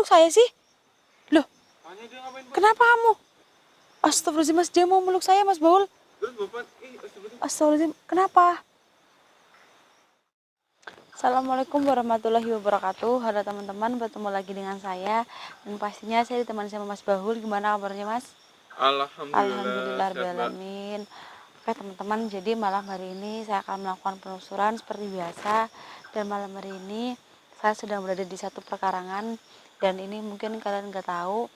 saya sih? Loh, Hanya dia ngapain, Pak? kenapa kamu? Astagfirullahaladzim Mas, dia mau meluk saya Mas Baul. Terus Bapak, Astagfirullahaladzim, kenapa? Assalamualaikum warahmatullahi wabarakatuh. Halo teman-teman, bertemu lagi dengan saya. Dan pastinya saya ditemani sama Mas Baul. Gimana kabarnya Mas? Alhamdulillah, sehat, Mbak. Alhamdulillahirrahmanirrahim. Oke teman-teman, jadi malam hari ini saya akan melakukan penelusuran seperti biasa. Dan malam hari ini saya sedang berada di satu perkarangan. Dan ini mungkin kalian nggak tahu,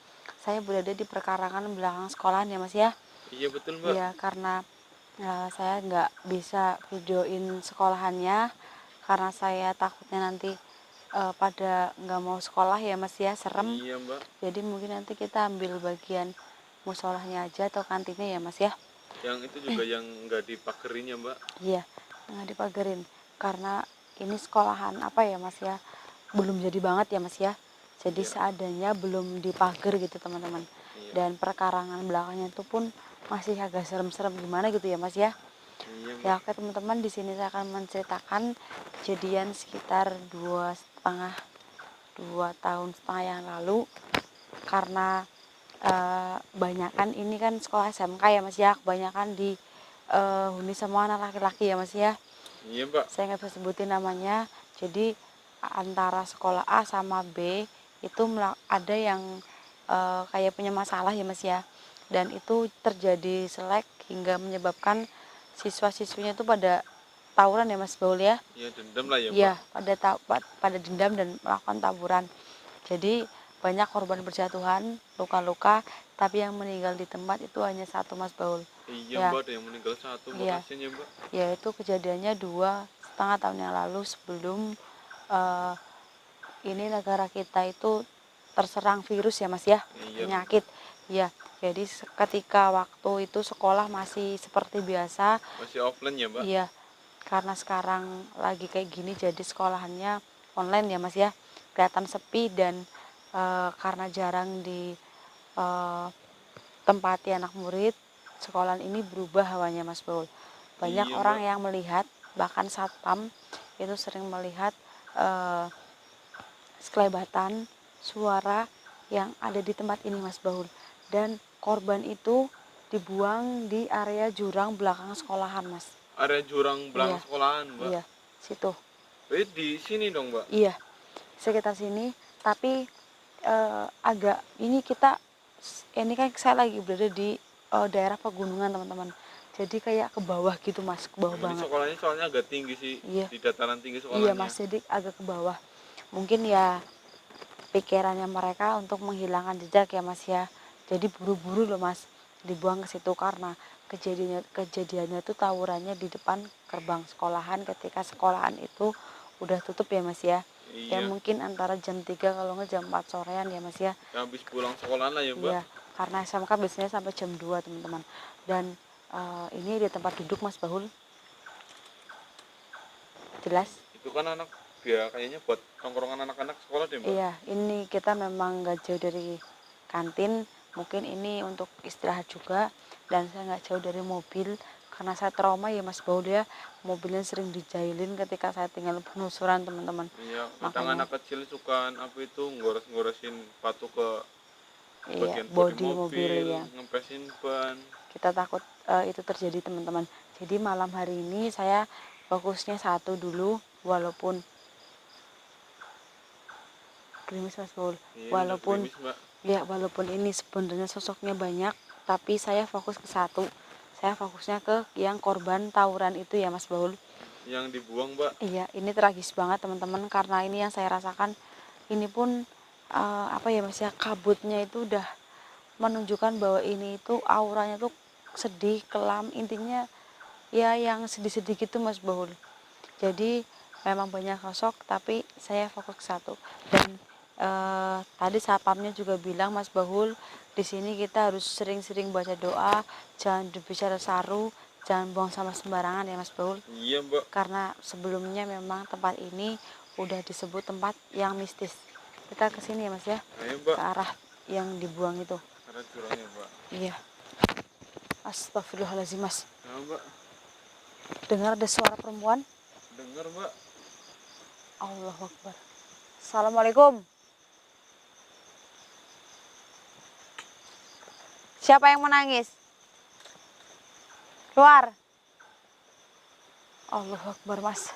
saya berada di perkarangan belakang sekolahan ya Mas ya. Iya betul, Mbak. Iya, karena saya nggak bisa videoin sekolahannya karena saya takutnya nanti pada nggak mau sekolah ya Mas ya, serem. Iya, Mbak. Jadi mungkin nanti kita ambil bagian musolahnya aja atau kantinnya ya Mas ya. Yang itu juga yang nggak dipagerin ya, Mbak. Iya, nggak dipagerin karena ini sekolahan apa ya Mas ya, belum jadi banget ya Mas ya. Jadi Iya. seadanya belum dipager gitu teman-teman. Iya. Dan perkarangan belakangnya itu pun masih agak serem-serem gimana gitu ya Mas ya. Iya, Mbak. Ya oke teman-teman, di sini saya akan menceritakan kejadian sekitar 2 tahun setengah yang lalu. Karena kebanyakan ini kan sekolah SMK ya Mas ya, kebanyakan di huni semua anak laki-laki ya Mas ya. Iya, Mbak. Saya nggak bisa sebutin namanya. Jadi antara sekolah A sama B itu ada yang kayak punya masalah ya Mas ya. Dan itu terjadi selek hingga menyebabkan siswa-siswinya itu pada tawuran ya Mas Baul ya. Iya, dendam lah ya, Iya, Mbak. pada dendam dan melakukan tawuran. Jadi banyak korban berjatuhan, luka-luka, tapi yang meninggal di tempat itu hanya satu Mas Baul. Iya, Ya, Mbak, ada yang meninggal satu, Mbak. iya. Kasian ya, Mbak. Yaitu kejadiannya 2,5 tahun yang lalu sebelum ini negara kita itu terserang virus ya Mas ya, Iya. penyakit. Ya, jadi ketika waktu itu sekolah masih seperti biasa. Masih offline ya, Mbak? Iya, karena sekarang lagi kayak gini jadi sekolahannya online ya Mas ya, kelihatan sepi dan karena jarang di tempati anak murid, sekolahan ini berubah hawanya Mas Baul. Banyak Iya, orang Mbak. yang melihat, bahkan satpam itu sering melihat sekelebatan suara yang ada di tempat ini Mas Baul. Dan korban itu dibuang di area jurang belakang sekolahan Mas. Area jurang belakang Iya. sekolahan, Mbak. Iya, situ. Di sini dong, Mbak. Iya, sekitar sini. Tapi agak ini kan saya lagi berada di daerah pegunungan teman-teman. Jadi kayak ke bawah gitu Mas, ke bawah Ini banget. sekolahnya soalnya agak tinggi sih. Iya. Di dataran tinggi Iya sekolahnya. Mas, jadi agak ke bawah. Mungkin ya pikirannya mereka untuk menghilangkan jejak ya Mas ya. Jadi buru-buru loh Mas dibuang ke situ karena kejadiannya tuh tawurannya di depan gerbang sekolahan ketika sekolahan itu udah tutup ya Mas ya. Ya Iya. mungkin antara jam 3 kalau nggak jam 4 sorean ya Mas ya. Habis pulang sekolah lah ya, Mbak. Iya, karena SMK biasanya sampai jam 2 teman-teman. Dan ini di tempat duduk Mas Bahul. Jelas? Itu kan anak ya kayaknya buat tongkrongan anak-anak sekolah deh, Mbak. Iya, ini kita memang nggak jauh dari kantin. Mungkin ini untuk istirahat juga. Dan saya nggak jauh dari mobil karena saya trauma ya Mas Baul ya. Mobilnya sering dijailin ketika saya tinggal penelusuran teman-teman. Iya, kadang Makanya anak kecil suka apa itu ngores-ngoresin batu ke iya, bagian bodi mobil ya. ngempesin ban. Kita takut itu terjadi teman-teman. Jadi malam hari ini saya fokusnya satu dulu, walaupun gerimis Mas Baul. Iya, Walaupun gerimis, Mbak. ya walaupun ini sebenarnya sosoknya banyak, tapi saya fokus ke satu. Saya fokusnya ke yang korban tawuran itu ya Mas Baul. Yang dibuang, Mbak. Iya, ini tragis banget teman-teman karena ini yang saya rasakan. Ini pun apa ya Mas ya, kabutnya itu udah menunjukkan bahwa ini itu auranya tuh sedih, kelam, intinya ya yang sedih-sedih gitu Mas Baul. Jadi memang banyak sosok tapi saya fokus ke satu. Dan tadi satpamnya juga bilang Mas Bahul, di sini kita harus sering-sering baca doa, jangan berbicara saru, jangan buang sampah sembarangan ya Mas Bahul. Iya, Mbak. Karena sebelumnya memang tempat ini udah disebut tempat yang mistis. Kita ke sini ya Mas ya, Ayo, ke Mbak. arah yang dibuang itu. Karena jurangnya, Mbak. Iya. Astagfirullahaladzim Mas. Nah, Mbak. Dengar ada suara perempuan? Dengar, Mbak. Allahu Akbar. Assalamualaikum. Siapa yang menangis? Keluar. Allahu Akbar, Mas.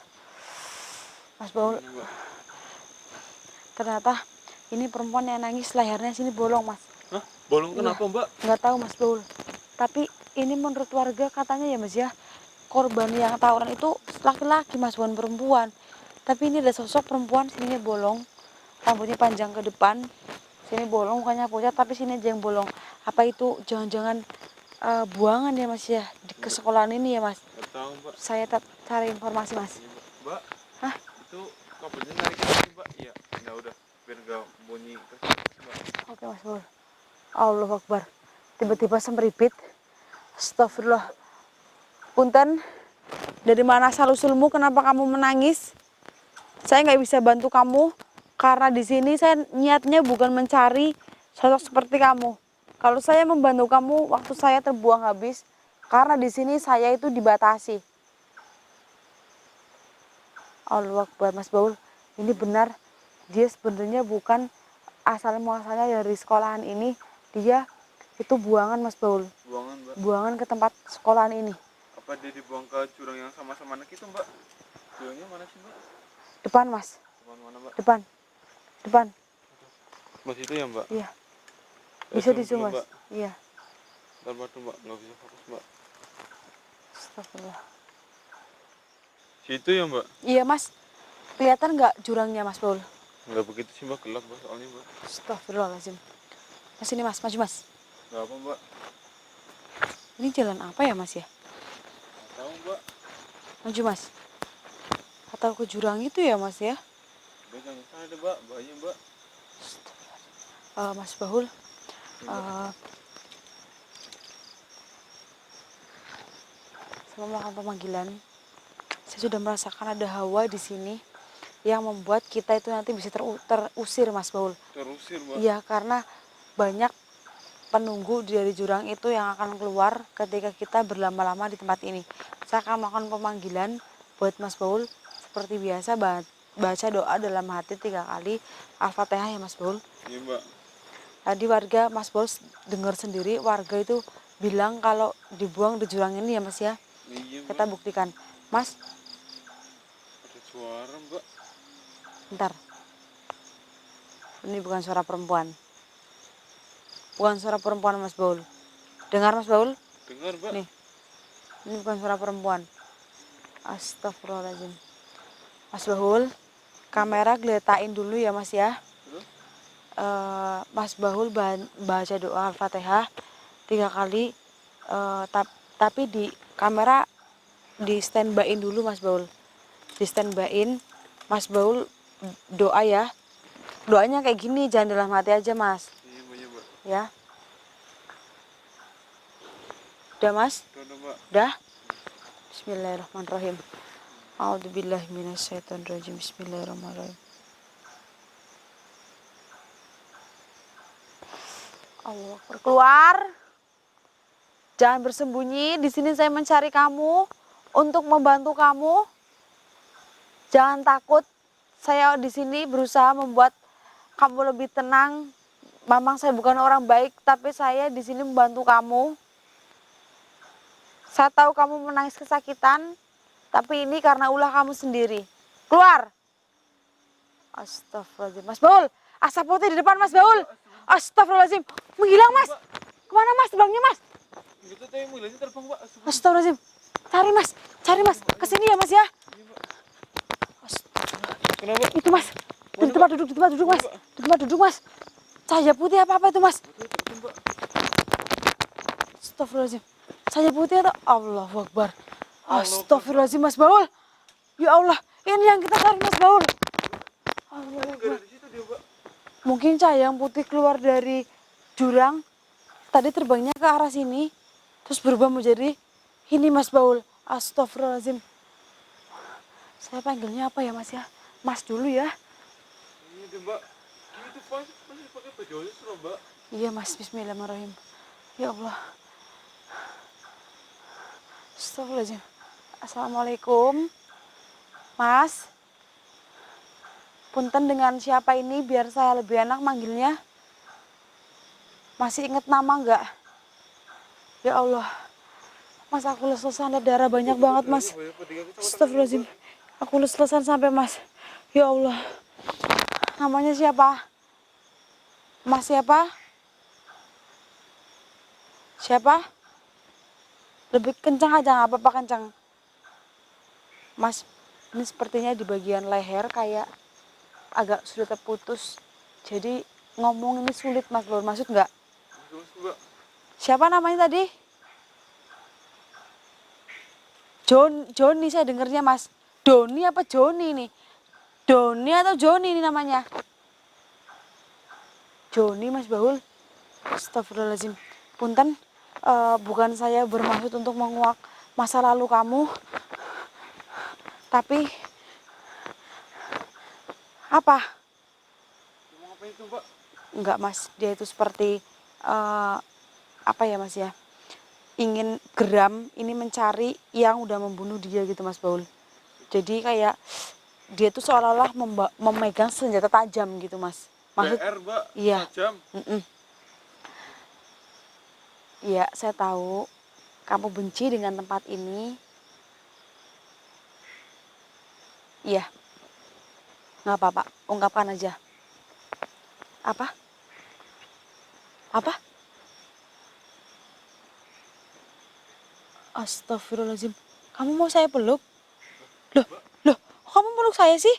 Mas Baul, Gimana, Mbak? ternyata ini perempuan yang nangis lehernya sini bolong, Mas. Hah? Bolong Iya, kenapa, Mbak? nggak tahu Mas Baul. Tapi ini menurut warga katanya ya Mas ya, korban yang tawuran itu laki-laki Mas, bukan perempuan. Tapi ini ada sosok perempuan, sininya bolong, rambutnya panjang ke depan, sini bolong, mukanya pucat, tapi sini aja yang bolong. Apa itu jangan-jangan buangan ya Mas ya, di ke sekolahan ini ya Mas? Nggak tahu, Mbak. Saya cari informasi Mas. Iya, Mbak. Mbak, Hah? itu kabelnya narik lagi, Mbak. Iya, ya udah. Biar nggak bunyi terus, Mbak. Oke Mas Baul. Allahu Akbar. Tiba-tiba semripit. Astagfirullah. Punten, dari mana asal-usulmu? Kenapa kamu menangis? Saya nggak bisa bantu kamu karena di sini saya niatnya bukan mencari sosok seperti kamu. Kalau saya membantu kamu, waktu saya terbuang habis karena di sini saya itu dibatasi. Allahu Akbar, Mas Baul. Ini benar, dia sebenarnya bukan asal muasalnya dari sekolahan ini. Dia itu buangan Mas Baul. Buangan, Mbak. Buangan ke tempat sekolahan ini. Apa dia dibuang ke jurang yang sama-sama anak itu, Mbak? Jurangnya mana sih, Mbak? Depan Mas, Depan mana, Mbak? depan, depan. Mas itu ya, Mbak? Iya, Eh, bisa zoom di zoom dulu, Mas. Mbak. Iya. Ntar batu, Mbak. Nggak bisa fokus, Mbak. Astagfirullah. Situ ya, Mbak? Iya Mas, kelihatan nggak jurangnya Mas Baul? Nggak begitu sih, Mbak. Gelap, Mbak. Soalnya, Mbak. Astagfirullahaladzim. Mas ini Mas, maju Mas. Nggak apa, Mbak? Ini jalan apa ya Mas ya? Nggak tahu, Mbak. Maju Mas. Atau ke jurang itu ya Mas ya? Mbak, jangan sana deh, Mbak. Bahaya, Mbak. Mas Baul, Iya, Mbak. selama melakukan pemanggilan, saya sudah merasakan ada hawa di sini yang membuat kita itu nanti bisa terusir Mas Baul. Terusir, Mbak. Iya, karena banyak penunggu dari jurang itu yang akan keluar ketika kita berlama-lama di tempat ini. Saya akan melakukan pemanggilan buat Mas Baul seperti biasa, baca doa dalam hati 3 kali Al-Fatihah ya Mas Baul. Iya, Mbak. Tadi warga Mas Baul dengar sendiri, warga itu bilang kalau dibuang di jurang ini ya Mas ya. Iya, Mbak. Kita buktikan. Mas, Ada suara, Mbak. bentar. Ini bukan suara perempuan. Bukan suara perempuan Mas Baul. Dengar Mas Baul? Dengar, Mbak. Nih. Ini bukan suara perempuan. Astagfirullahaladzim. Mas Baul, kamera geletain dulu ya Mas ya. Terus? Mas Baul baca doa Al-Fatihah 3 kali. Tapi di kamera di standby-in dulu Mas Baul. Di standby-in. Mas Baul doa ya. Doanya kayak gini, jangan dalam hati aja Mas. Iya, Mbak. Iya, Mbak. Ya. Udah Mas? Udah, Mbak. Udah? Bismillahirrahmanirrahim. A'udzubillahi minasyaitonirrajim. Bismillahirrahmanirrahim. Allah Akbar. Keluar. Jangan bersembunyi. Di sini saya mencari kamu untuk membantu kamu. Jangan takut. Saya di sini berusaha membuat kamu lebih tenang. Memang saya bukan orang baik, tapi saya di sini membantu kamu. Saya tahu kamu menangis kesakitan, tapi ini karena ulah kamu sendiri. Keluar. Astagfirullahaladzim. Mas Baul, asap putih di depan Mas Baul. Astagfirullahaladzim. Menghilang Mas. Kemana Mas terbangnya Mas? Gitu tuh yang mulanya terbang, Mbak. Astagfirullahaladzim. Cari Mas, cari Mas. Kesini ya Mas ya. Iya, Mbak. Astagfirullah. Kenapa? Itu Mas. Di tempat duduk, di tempat duduk Mas. Di tempat duduk Mas. Cahaya putih apa itu Mas? Betul, terbang, Mbak. Astagfirullahaladzim. Cahaya putih atau Allahu Akbar. Astagfirullahaladzim Mas Baul. Ya Allah, ini yang kita cari Mas Baul. Allahu Nggak Akbar. ada di situ dia, Mbak. Mungkin cahaya yang putih keluar dari jurang. Tadi terbangnya ke arah sini. Terus berubah menjadi ini Mas Baul. Astagfirullahaladzim. Saya panggilnya apa ya Mas ya? Mas dulu ya. Ini deh, Mbak. Gitu, Pak. Masih pakai baju aja, Mbak. Iya Mas, bismillahirrahmanirrahim. Ya Allah. Astagfirullahaladzim. Assalamualaikum. Mas. Punten dengan siapa ini biar saya lebih enak manggilnya. Masih inget nama enggak? Ya Allah, Mas, aku les-lesan ada darah banyak banget, Mas. Astagfirullahaladzim. Aku les-lesan sampai, Mas. Ya Allah. Namanya siapa? Mas siapa? Siapa? Lebih kencang aja, nggak apa-apa kencang. Mas, ini sepertinya di bagian leher kayak agak sulit terputus. Jadi ngomong ini sulit, Mas Lur. Maksud nggak? Siapa namanya tadi? Joni saya dengernya, Mas. Doni apa Joni nih? Doni atau Joni ini namanya? Joni, Mas Baul. Astagfirullahaladzim. Punten, bukan saya bermaksud untuk menguak masa lalu kamu. Tapi apa? Mau ngapain itu, Mbak? Enggak, Mas. Dia itu seperti apa ya, Mas ya? Ingin geram, ini mencari yang udah membunuh dia gitu, Mas Baul. Jadi kayak dia tuh seolah-olah memegang senjata tajam gitu, Mas. Maksud PR, Mbak. iya. Tajam. Iya, saya tahu kamu benci dengan tempat ini. Iya. Nggak apa-apa, ungkapkan aja. Apa? Apa? Astagfirullahaladzim. Kamu mau saya peluk? Loh, loh, kok kamu peluk saya sih?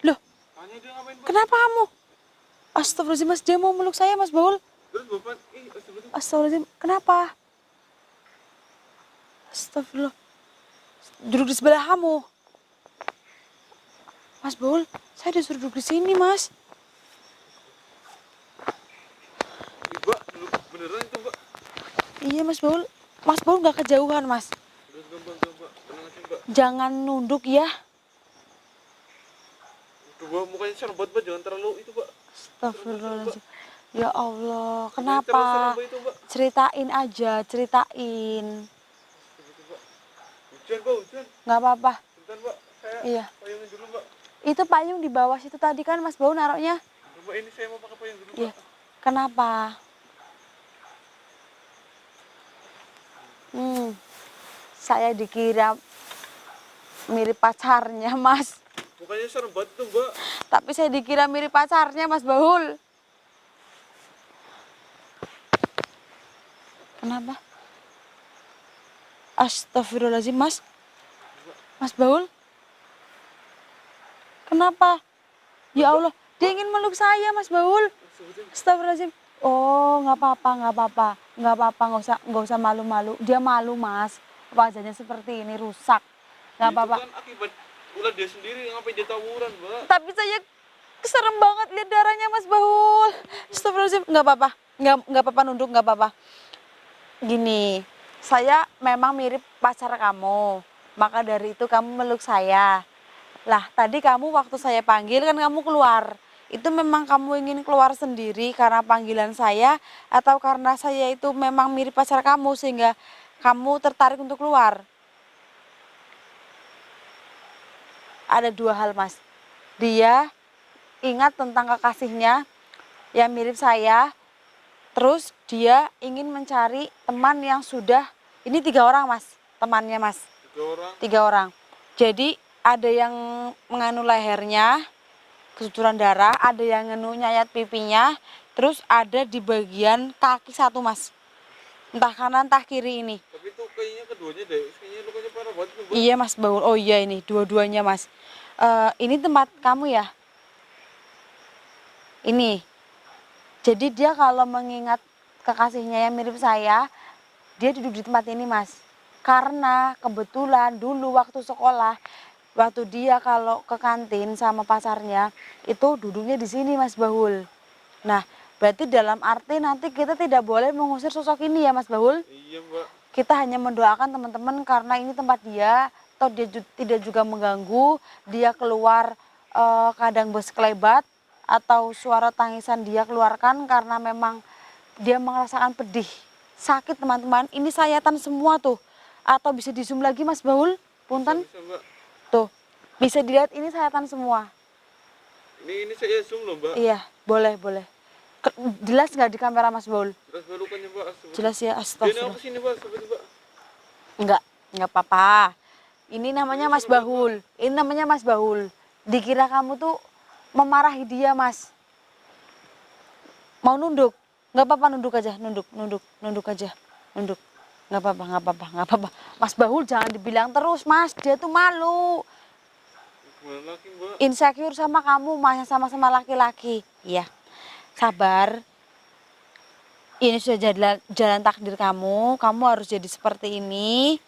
Loh, Tanya dia ngapain, Mbak? kenapa kamu? Astagfirullahaladzim, Mas, dia mau meluk saya, Mas Baul. Terus Bapak, astagfirullah. Astagfirullahaladzim, kenapa? Astagfirullah. Duduk di sebelah kamu. Mas Baul, saya disuruh duduk di sini, Mas. Mbak, duduk beneran itu, Mbak. Iya, Mas Baul. Mas Baul nggak kejauhan, Mas. Terus gampang, Mbak. Tenang aja, Mbak. Jangan nunduk ya. Tuh, Mbak, mukanya serem banget, Mbak. Jangan terlalu itu, Mbak. Astagfirullahaladzim. Ya Allah, Terlalu serem, kenapa? Mbak, itu, Mbak. Ceritain aja, ceritain. Itu, Mbak. Hujan, Mbak, hujan. Nggak apa-apa. Bentar, Mbak. Saya Iya. payungin dulu, Mbak. Itu payung di bawah situ tadi kan Mas Baul naruhnya. Mbak, ini saya mau pakai payung dulu, Iya. Mbak. Kenapa? Saya dikira mirip pacarnya, Mas. Mukanya serem banget tuh, Mbak. Tapi saya dikira mirip pacarnya, Mas Baul. Kenapa? Astagfirullahaladzim, Mas. Mas Baul. Kenapa? Ya Allah, dia ingin meluk saya, Mas Baul. Astagfirullahaladzim. Oh, nggak apa-apa, nggak apa-apa, nggak apa-apa, nggak usah malu-malu. Dia malu, Mas. Wajahnya seperti ini rusak. Nggak apa-apa. Itu kan akibat ulah dia sendiri, ngapain dia tawuran, Mbak. Tapi saya serem banget lihat darahnya, Mas Baul. Astagfirullahaladzim. Nggak apa-apa, nggak apa-apa nunduk, nggak apa-apa. Gini, saya memang mirip pacar kamu. Maka dari itu kamu meluk saya. Lah, tadi kamu waktu saya panggil kan kamu keluar. Itu memang kamu ingin keluar sendiri karena panggilan saya atau karena saya itu memang mirip pacar kamu sehingga kamu tertarik untuk keluar? Ada dua hal, Mas. Dia ingat tentang kekasihnya yang mirip saya. Terus dia ingin mencari teman yang sudah, ini 3 orang, Mas, temannya, Mas. 3 orang. 3 orang. Jadi ada yang menganu lehernya, kesucuran darah, ada yang ngenu nyayat pipinya, terus ada di bagian kaki 1, Mas. Entah kanan entah kiri ini. Tapi itu kayaknya keduanya deh, kayaknya lukanya parah banget tuh, Mbak. Iya, Mas Baul. Oh iya, ini dua-duanya, Mas. Ini tempat kamu ya? Ini. Jadi dia kalau mengingat kekasihnya yang mirip saya, dia duduk di tempat ini, Mas. Karena kebetulan dulu waktu sekolah, waktu dia kalau ke kantin sama pacarnya, itu duduknya di sini, Mas Baul. Nah, berarti dalam arti nanti kita tidak boleh mengusir sosok ini ya, Mas Baul. Iya, Mbak. Kita hanya mendoakan teman-teman karena ini tempat dia, atau dia tidak juga mengganggu, dia keluar kadang bersekelebat, atau suara tangisan dia keluarkan karena memang dia merasakan pedih, sakit, teman-teman. Ini sayatan semua tuh. Atau bisa di zoom lagi, Mas Baul, punten. Bisa, Mbak. Tuh, bisa dilihat ini sayatan semua. Ini saya zoom loh, Mbak. Iya, boleh, boleh. Jelas nggak di kamera Mas Baul? Terus baru kan Mbak. Jelas ya, Dia nengok astagfirullah. ke sini Mbak, seperti Mbak. Enggak apa-apa. Ini namanya Ini Mas serem banget, Mbak. Bahul. Ini namanya Mas Bahul. Dikira kamu tuh memarahi dia, Mas. Mau nunduk? Nggak apa-apa, nunduk aja, nunduk aja, nunduk. Nggak apa-apa, nggak apa-apa, nggak apa-apa. Mas Bahul jangan dibilang terus, Mas. Dia tuh malu, Gimana lagi Mbak? insecure sama kamu, Mas, sama-sama laki-laki. Iya, sabar. Ini sudah jalan takdir kamu. Kamu harus jadi seperti ini.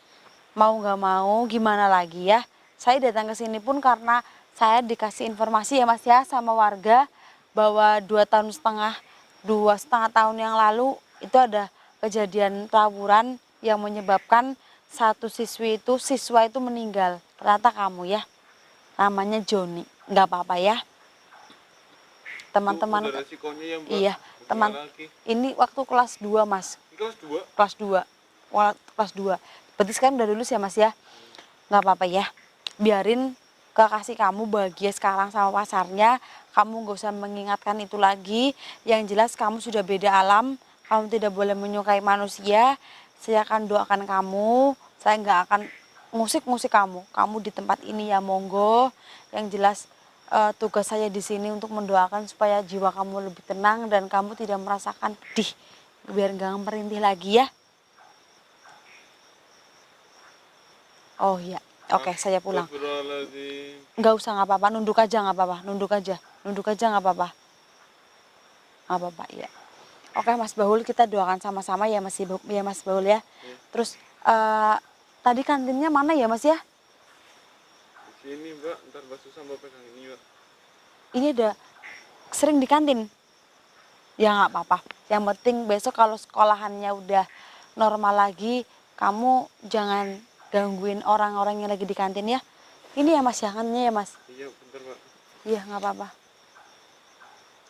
Mau nggak mau, gimana lagi ya? Saya datang ke sini pun karena saya dikasih informasi ya Mas ya sama warga bahwa 2,5 tahun yang lalu itu ada kejadian tawuran yang menyebabkan satu siswa itu meninggal. Ternyata kamu ya, namanya Joni. Nggak apa-apa ya, teman-teman. Itu udah resikonya ya Mbak. Iya, teman. Gimana lagi? Ini waktu kelas 2 Mas. Ini kelas 2. Kelas 2. Kelas 2. Berarti sekarang udah lulus ya Mas ya? Nggak apa-apa ya. Biarin kekasih kamu bahagia sekarang sama pasarnya. Kamu nggak usah mengingatkan itu lagi. Yang jelas kamu sudah beda alam. Kamu tidak boleh menyukai manusia. Saya akan doakan kamu. Saya nggak akan musik kamu. Kamu di tempat ini ya monggo. Yang jelas tugas saya di sini untuk mendoakan supaya jiwa kamu lebih tenang dan kamu tidak merasakan pedih. Biar nggak merintih lagi ya. Oh iya, oke saya pulang. Astagfirullahaladzim. Nggak usah, nggak apa-apa, nunduk aja nggak apa-apa, nunduk aja nggak apa-apa, iya. Oke Mas Bahul, kita doakan sama-sama ya Mas Bahul ya. Terus tadi kantinnya mana ya Mas ya? Di sini Mbak, ntar Mbak susah Mbak pegang ini Mbak. Ini ada sering di kantin. Ya nggak apa-apa. Yang penting besok kalau sekolahannya udah normal lagi, kamu jangan gangguin orang-orang yang lagi di kantin ya. Ini ya Mas, jangannya ya Mas. Iya bentar Mbak. Iya nggak apa-apa.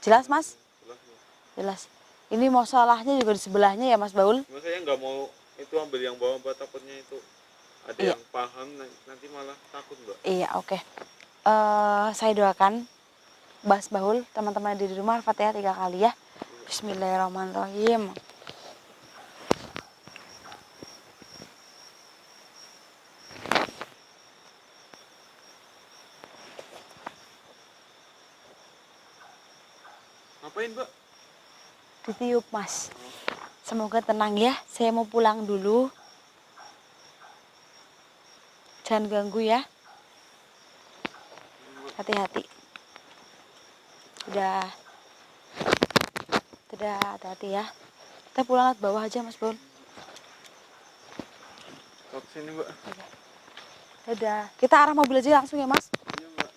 Jelas Mas? Jelas Mbak. Jelas. Ini masalahnya juga di sebelahnya ya Mas Baul. Cuma saya nggak mau itu ambil yang bawah Mbak, takutnya itu ada Iya. yang paham nanti malah takut Mbak. Iya oke. Saya doakan Mas Baul, teman-teman di rumah Al-Fatihah 3 kali ya. Bismillahirrahmanirrahim. Ngapain Mbak? Ditiup Mas. Semoga tenang ya. Saya mau pulang dulu. Jangan ganggu ya. Hati-hati. Udah hati-hati ya. Kita pulang ke bawah aja Mas Baul. Ke sini Mbak. Dadah. Kita arah mobil aja langsung ya Mas. Iya Mbak.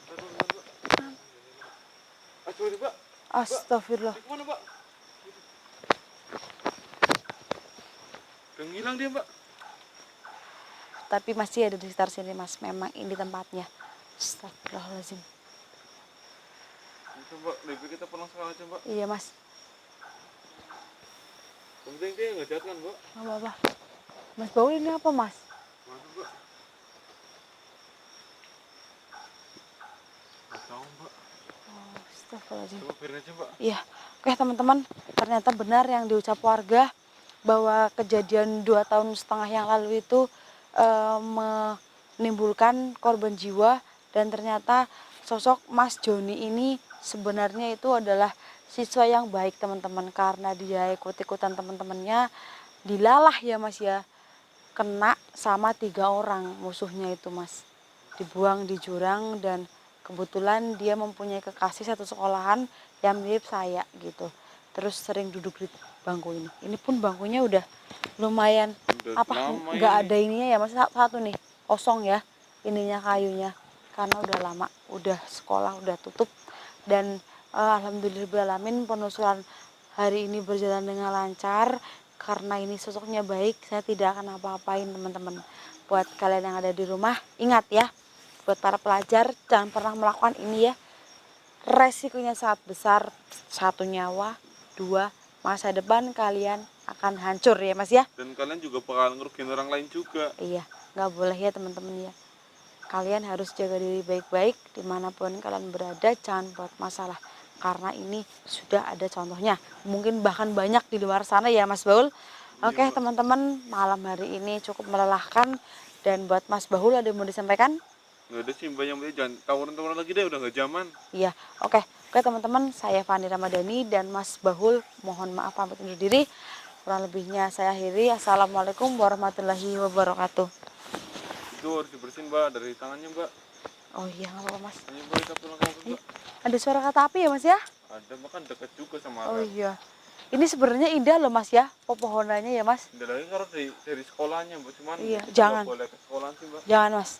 Bentar Mbak. Aduh Mbak. Astagfirullah. Ini kemana Mbak? Udah ngilang dia Mbak. Tapi masih ada di sekitar sini Mas. Memang ini tempatnya. Astagfirullahaladzim. Bisa Mbak, lebih kita pulang sekarang aja Mbak. Iya Mas. Yang penting dia nggak jahat kan Mbak? Gak apa-apa. Mas Baul ini apa Mas? Mana Mbak? Nggak tahu Mbak. Oh, astagfirullahaladzim. Coba biarin aja Mbak. Iya. Oke teman-teman. Ternyata benar yang diucap warga. Bahwa kejadian 2,5 tahun yang lalu itu menimbulkan korban jiwa. Dan ternyata sosok Mas Joni ini sebenarnya itu adalah siswa yang baik teman-teman. Karena dia ikut-ikutan teman-temannya dilalah ya Mas ya. Kena sama 3 orang musuhnya itu Mas. Dibuang di jurang dan kebetulan dia mempunyai kekasih satu sekolahan yang mirip saya gitu. Terus sering duduk di bangku ini. Ini pun bangkunya udah lumayan Udah apa lama nggak ini. ada ininya ya Mas, satu nih kosong ya ininya kayunya karena udah lama, udah sekolah udah tutup dan alhamdulillahirrahmanirrahim penelusuran hari ini berjalan dengan lancar karena ini sosoknya baik. Saya tidak akan apa-apain teman-teman. Buat kalian yang ada di rumah ingat ya, buat para pelajar jangan pernah melakukan ini ya, resikonya sangat besar. 1 nyawa, 2 masa depan kalian akan hancur ya Mas ya. Dan kalian juga bakal ngerugiin orang lain juga. Iya, nggak boleh ya teman-teman ya. kalian harus jaga diri baik-baik dimanapun kalian berada, jangan buat masalah. Karena ini sudah ada contohnya, mungkin bahkan banyak di luar sana ya Mas Baul. Iya, Oke Mbak. teman-teman, malam hari ini cukup melelahkan. Dan buat Mas Baul ada yang mau disampaikan? Nggak ada sih Mbak, yang penting jangan tawuran-tawuran lagi deh, udah nggak zaman. Iya, oke. Oke teman-teman, saya Fani Ramadhani dan Mas Bahul mohon maaf pamit undur diri. Kurang lebihnya saya akhiri. Assalamualaikum warahmatullahi wabarakatuh. Itu harus dibersihin Mbak dari tangannya Mbak. Oh iya, nggak apa-apa Mas. Ayo Mbak, kita pulang kampus Iya. Mbak. Ada suara kata api ya Mas ya? Ada Mbak, kan deket juga sama Oh rel. iya. Ini sebenarnya indah loh Mas ya, pepohonannya ya Mas. Udah lagi kalau dari sekolahnya Mbak, cuman Iya, kita nggak jangan. boleh ke sekolah sih Mbak. Jangan Mas.